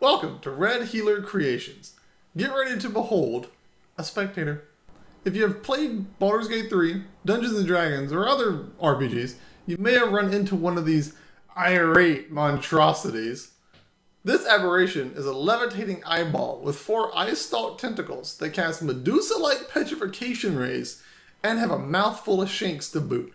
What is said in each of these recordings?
Welcome to Red Healer Creations. Get ready to behold a Spectator. If you have played Baldur's Gate 3, Dungeons & Dragons, or other RPGs, you may have run into one of these irate monstrosities. This aberration is a levitating eyeball with 4 ice-stalked tentacles that cast Medusa-like petrification rays and have a mouthful of shanks to boot.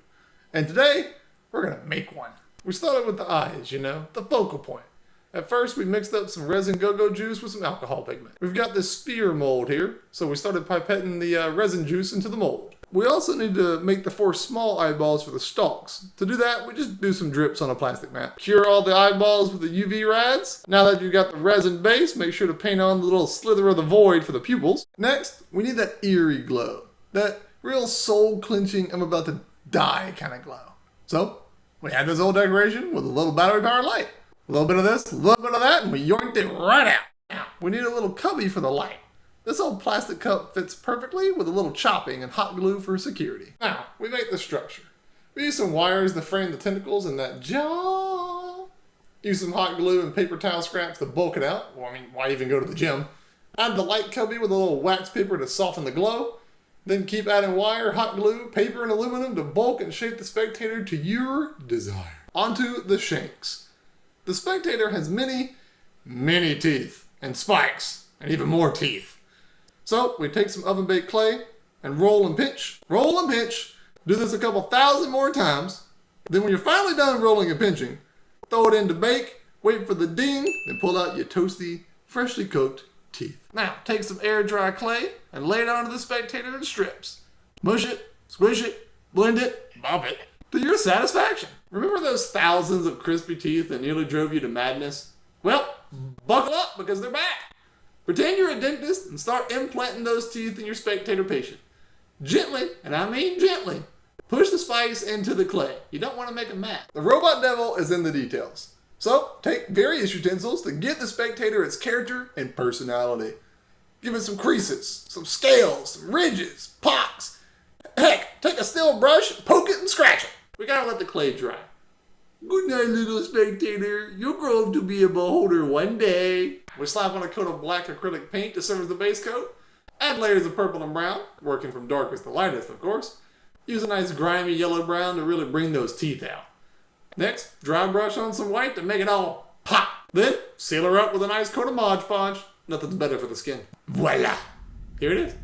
And today, we're going to make one. We started with the eyes, the focal point. At first, we mixed up some resin go-go juice with some alcohol pigment. We've got this sphere mold here, so we started pipetting the resin juice into the mold. We also need to make the 4 small eyeballs for the stalks. To do that, we just do some drips on a plastic mat. Cure all the eyeballs with the UV rads. Now that you've got the resin base, make sure to paint on the little slither of the void for the pupils. Next, we need that eerie glow. That real soul-clenching, I'm about to die kind of glow. So, we had this old decoration with a little battery-powered light. A little bit of this, a little bit of that, and we yoinked it right out. Now, we need a little cubby for the light. This old plastic cup fits perfectly with a little chopping and hot glue for security. Now, we make the structure. We use some wires to frame the tentacles and that jaw. Use some hot glue and paper towel scraps to bulk it out. Well, why even go to the gym? Add the light cubby with a little wax paper to soften the glow. Then keep adding wire, hot glue, paper, and aluminum to bulk and shape the Spectator to your desire. Onto the shanks. The Spectator has many, many teeth, and spikes, and even more teeth. So we take some oven-baked clay and roll and pinch. Roll and pinch. Do this a couple thousand more times. Then when you're finally done rolling and pinching, throw it in to bake, wait for the ding, then pull out your toasty, freshly cooked teeth. Now, take some air-dry clay and lay it onto the Spectator in strips. Mush it, squish it, blend it, bump it, to your satisfaction. Remember those thousands of crispy teeth that nearly drove you to madness? Well, buckle up because they're back. Pretend you're a dentist and start implanting those teeth in your Spectator patient. Gently, and I mean gently, push the spikes into the clay. You don't want to make them matte. The robot devil is in the details. So, take various utensils to give the Spectator its character and personality. Give it some creases, some scales, some ridges, pocks. Heck, take a steel brush, poke it, and scratch it. We gotta let the clay dry. Good night, little Spectator. You'll grow up to be a beholder one day. We slap on a coat of black acrylic paint to serve as the base coat. Add layers of purple and brown, working from darkest to lightest, of course. Use a nice grimy yellow-brown to really bring those teeth out. Next, dry brush on some white to make it all pop. Then, seal her up with a nice coat of Mod Podge. Nothing's better for the skin. Voila! Here it is.